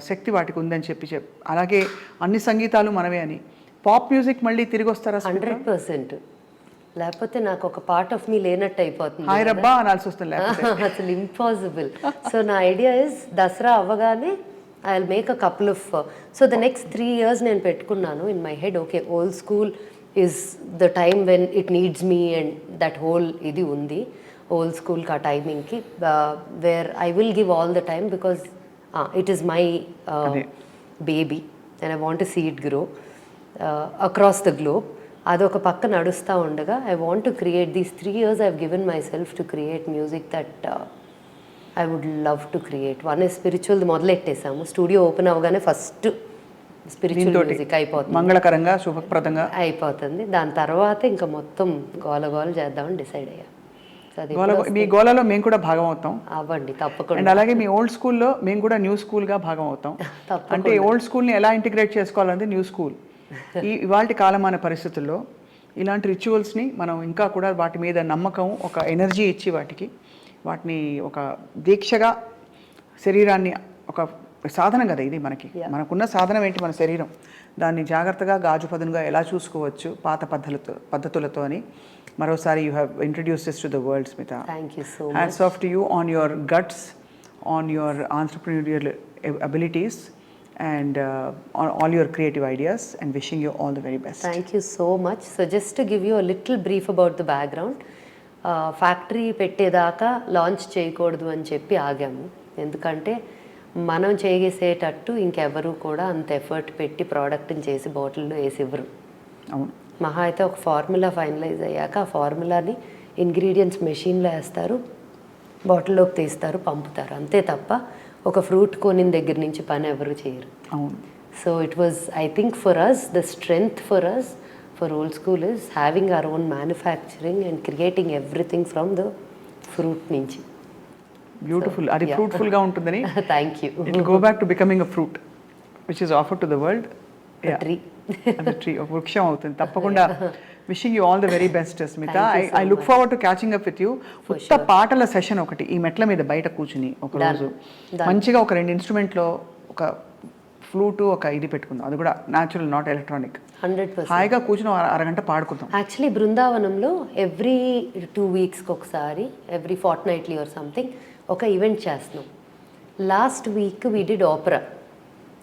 శక్తి వాటికి ఉందని చెప్పి అలాగే అన్ని సంగీతాలు మనవే అని, పాప్ మ్యూజిక్ మళ్ళీ తిరిగి వస్తారా? 100%. లేకపోతే నాకు ఒక పార్ట్ ఆఫ్ మీ లేనట్టు అయిపోతుంది. హాయ్ రబ్బా అనాల్సి వస్తుంది, అసలు ఇంపాసిబుల్. సో నా ఐడియా ఇస్ దసరా అవ్వగానే I will make a couple of, so the next 3 years నేను పెట్టుకున్నాను in my head. Okay, old school is the time when it needs me and that whole ఇది ఉంది old స్కూల్కి ఆ టైమింగ్కి, where I will give all the time because it is my baby and I want to see it grow across the globe. అదొక పక్క నడుస్తూ ఉండగా I want to create these 3 years I have given myself to create music that I would love to create. One is spiritual మొదలెట్టేసాము, studio open అవ్వగానే first spiritual music అయిపోతుంది, మంగళకరంగా శుభప్రదంగా అయిపోతుంది. దాని తర్వాత ఇంకా మొత్తం గోల చేద్దామని డిసైడ్ అయ్యా. మీ గోలలో మేము కూడా భాగం అవుతాం. అవ్వండి తప్పకుండా. అండ్ అలాగే మీ ఓల్డ్ స్కూల్లో మేము కూడా న్యూ స్కూల్గా భాగం అవుతాం. అంటే ఓల్డ్ స్కూల్ని ఎలా ఇంటిగ్రేట్ చేసుకోవాలంటే న్యూ స్కూల్ ఇవాళ కాలమాన పరిస్థితుల్లో ఇలాంటి రిచువల్స్ని మనం ఇంకా కూడా వాటి మీద నమ్మకం, ఒక ఎనర్జీ ఇచ్చి వాటిని ఒక దీక్షగా శరీరాన్ని, ఒక సాధనం కదా ఇది మనకున్న సాధనం ఏంటి, మన శరీరం, దాన్ని జాగ్రత్తగా గాజు పదునుగా ఎలా చూసుకోవచ్చు పాత పద్ధతులతో అని మరోసారి you have introduce this to the world, Smitha. Thank you so much. Hats off to you on your guts, on your entrepreneurial abilities and all your creative ideas, and wishing you all the very best. Thank you so much. So just to give you a little brief about the background, factory పెట్టేదాకా launch చేయకూడదు అని చెప్పి ఆగాము. ఎందుకంటే మనం చేసేటట్టు ఇంకెవరు కూడా అంత ఎఫర్ట్ పెట్టి ప్రోడక్ట్ని చేసి బాటిల్లో వేసి ఇవ్వరు. అవును, మహా అయితే ఒక ఫార్ములా ఫైనలైజ్ అయ్యాక ఆ ఫార్ములాని ఇంగ్రీడియంట్స్ మెషిన్లో వేస్తారు, బాటిల్లోకి తీస్తారు, పంపుతారు, అంతే తప్ప ఒక ఫ్రూట్ కొనిన దగ్గర నుంచి పని ఎవరు చేయరు. అవును. So it was, I think for us the strength for us for old school is having our own manufacturing and creating everything from the fruit నుంచి. బ్యూటిఫుల్. అది ఫ్రూట్ఫుల్గా ఉంటుందని. Thank you. It will go back to becoming a fruit which is offered to the world. Tree, tree, ఒక వృక్షం అవుతుంది తప్పకుండా. Wishing you all the very best, Smitha. I look forward to catching up with you. కొత్త పాటల session ఒకటి ఈ మెట్ల మీద బయట కూర్చుని ఒక రోజు మంచిగా ఒక 2 ఇన్స్ట్రుమెంట్లో ఒక ఫ్లూటు, ఒక ఇది పెట్టుకుందాం, అది కూడా న్యాచురల్, నాట్ ఎలక్ట్రానిక్. 100% హాయిగా కూర్చుని అరగంట పాడుకుందాం. యాక్చువల్లీ బృందావనంలో ఎవ్రీ 2 weeksకి ఒకసారి, ఎవ్రీ ఫార్ట్నైట్లీ ఆర్ సంథింగ్ ఒక ఈవెంట్ చేస్తున్నాం. Last week we did opera.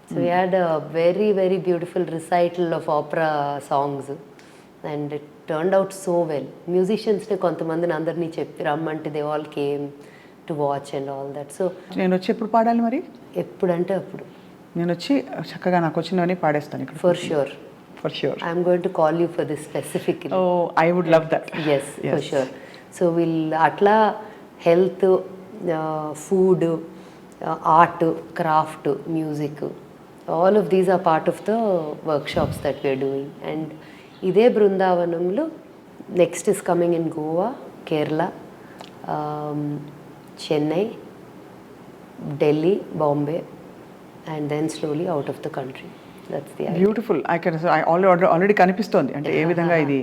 So we had a very very beautiful recital of opera songs and it turned out so well. మ్యూజిషియన్స్ని కొంతమందిని అందరినీ చెప్పి రమ్మంటే they all came to watch and all that. So నేను వచ్చి ఎప్పుడు పాడాలి మరి? ఎప్పుడంటే అప్పుడు నేను వచ్చి చక్కగా నాకు వచ్చినవన్నీ పాడేస్తాను ఇక్కడ. For sure, for sure. I'm going to call you for this specific. Oh, I would love that. Yes, for sure. So we'll అట్లా health, food, art, craft, music, all of these are part of the workshops that we're doing. And ఇదే బృందావనంలో next is coming in Goa, Kerala, Chennai, Delhi, Bombay, and then slowly out of the country. That's the idea. Beautiful. I already కనిపిస్తోంది అంటే ఏ విధంగా ఇది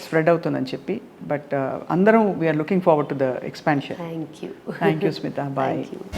spread అవుతుందని చెప్పి. But అందరం we're looking forward to the expansion. Thank you. Thank you, Smitha. Bye. Thank you.